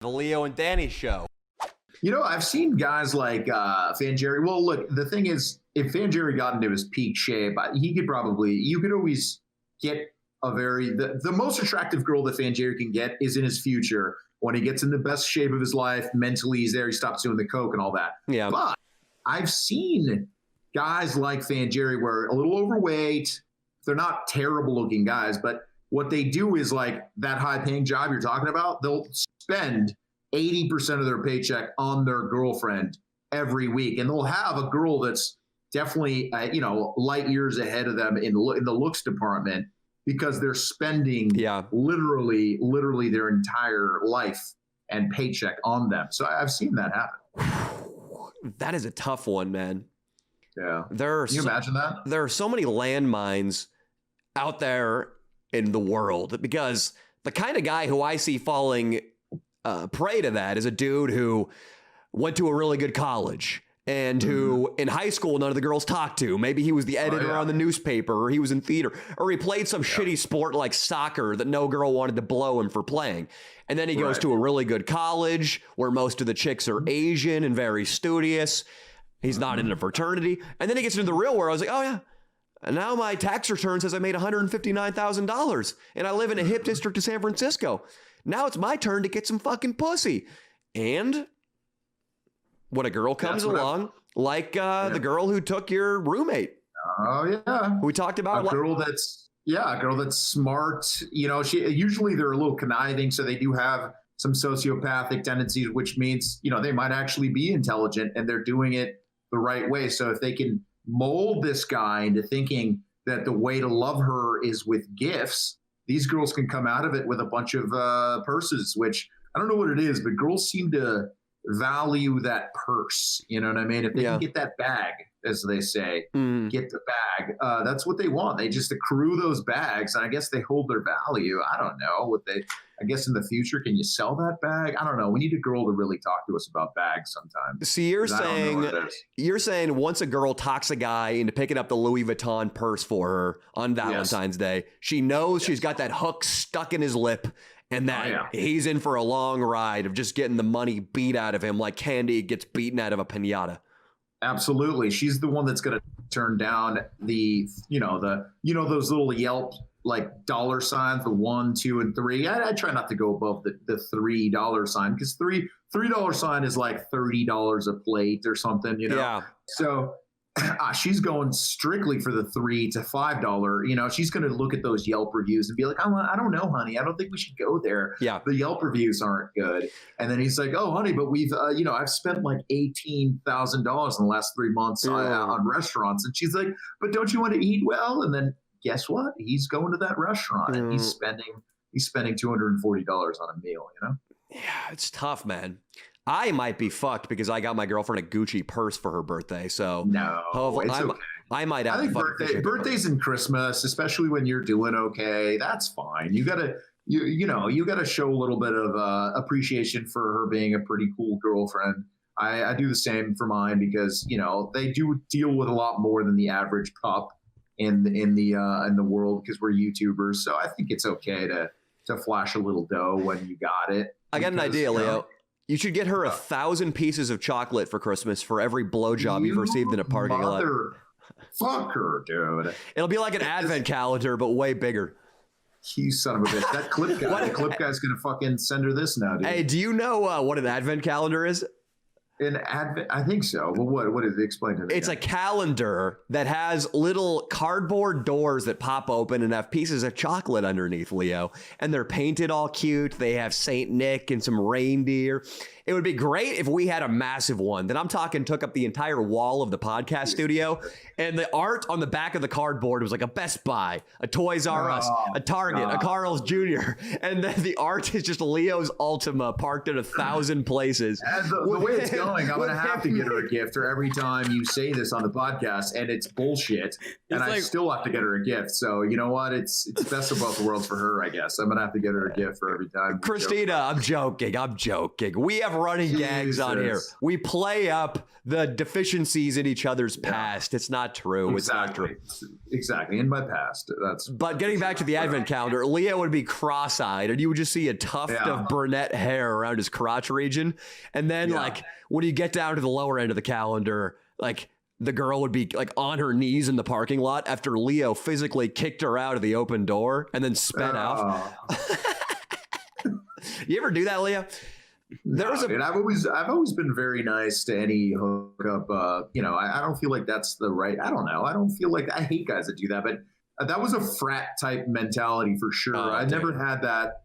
The Leo and Danny show. You know, I've seen guys like Fanjerry. Well, look, the thing is, if Fanjerry got into his peak shape, you could always get the most attractive girl that Fanjerry can get is in his future when he gets in the best shape of his life. Mentally, he's there. He stops doing the coke and all that. Yeah. But I've seen guys like Fanjerry where a little overweight. They're not terrible looking guys, but what they do is like that high paying job you're talking about. They'll spend 80% of their paycheck on their girlfriend every week. And they'll have a girl that's definitely, light years ahead of them in the looks department because they're spending literally their entire life and paycheck on them. So I've seen that happen. That is a tough one, man. Yeah. Can you imagine that? There are so many landmines out there in the world because the kind of guy who I see falling prey to that is a dude who went to a really good college and who in high school none of the girls talked to. Maybe he was the editor on the newspaper, or he was in theater, or he played some shitty sport like soccer that no girl wanted to blow him for playing. And then he goes to a really good college where most of the chicks are Asian and very studious. He's not in a fraternity. And then he gets into the real world. I was like, oh yeah. And now my tax return says I made $159,000 and I live in a hip district of San Francisco. Now it's my turn to get some fucking pussy. And when a girl comes along, the girl who took your roommate. Oh yeah. We talked about a girl that's smart. You know, usually they're a little conniving, so they do have some sociopathic tendencies, which means, they might actually be intelligent and they're doing it the right way. So if they can mold this guy into thinking that the way to love her is with gifts, these girls can come out of it with a bunch of purses, which I don't know what it is, but girls seem to value that purse. You know what I mean? If they can get that bag, as they say, get the bag, that's what they want. They just accrue those bags, and I guess they hold their value. I don't know I guess in the future, can you sell that bag? I don't know. We need a girl to really talk to us about bags sometime. See, you're saying once a girl talks a guy into picking up the Louis Vuitton purse for her on Valentine's Day, she knows she's got that hook stuck in his lip and that he's in for a long ride of just getting the money beat out of him like candy gets beaten out of a piñata. Absolutely. She's the one that's going to turn down those little Yelp like dollar signs, the 1, 2, and 3. I try not to go above the $3 sign because $3 sign is like $30 a plate or something, Yeah. So she's going strictly for the $3 to $5. She's going to look at those Yelp reviews and be like, I don't know, honey. I don't think we should go there. Yeah. The Yelp reviews aren't good. And then he's like, oh, honey, but we've, I've spent like $18,000 in the last 3 months on restaurants. And she's like, but don't you want to eat well? And then guess what? He's going to that restaurant and he's spending $240 on a meal, Yeah, it's tough, man. I might be fucked because I got my girlfriend a Gucci purse for her birthday. So no, I might have. I think birthdays and Christmas, especially when you're doing okay, that's fine. You gotta show a little bit of appreciation for her being a pretty cool girlfriend. I do the same for mine because they do deal with a lot more than the average pup in the world because we're YouTubers. So I think it's okay to flash a little dough when you got it. I got an idea, Leo. You should get her 1,000 pieces of chocolate for Christmas for every blowjob you've received in a parking lot. Fucker, dude. It'll be like an advent calendar, but way bigger. You son of a bitch. That clip guy. The clip guy's going to fucking send her this now, dude. Hey, do you know what an advent calendar is? An advent? I think so. Well, what is it? Explain to me. It's a calendar that has little cardboard doors that pop open and have pieces of chocolate underneath, Leo. And they're painted all cute. They have Saint Nick and some reindeer. It would be great if we had a massive one that I'm talking took up the entire wall of the podcast studio. And the art on the back of the cardboard was like a Best Buy, a Toys R Us, a Target, a Carl's Jr. And then the art is just Leo's Ultima parked in 1,000 places. And the way it's going knowing I'm going to have to get her a gift for every time you say this on the podcast, and it's bullshit, and I still have to get her a gift. So you know what? It's best of both worlds for her, I guess. I'm going to have to get her a gift for every time. Christina, I'm joking. We have running gags on here. We play up the deficiencies in each other's past. It's not true. Exactly. It's not true. Exactly. In my past. But getting back to the advent calendar, Leo would be cross-eyed, and you would just see a tuft of brunette hair around his crotch region. And then, like, when you get down to the lower end of the calendar, like, the girl would be, like, on her knees in the parking lot after Leo physically kicked her out of the open door and then sped off. You ever do that, Leo? I've always been very nice to any hookup. I don't feel like that's the right. I don't know. I don't feel like I hate guys that do that, but that was a frat type mentality for sure. I never had that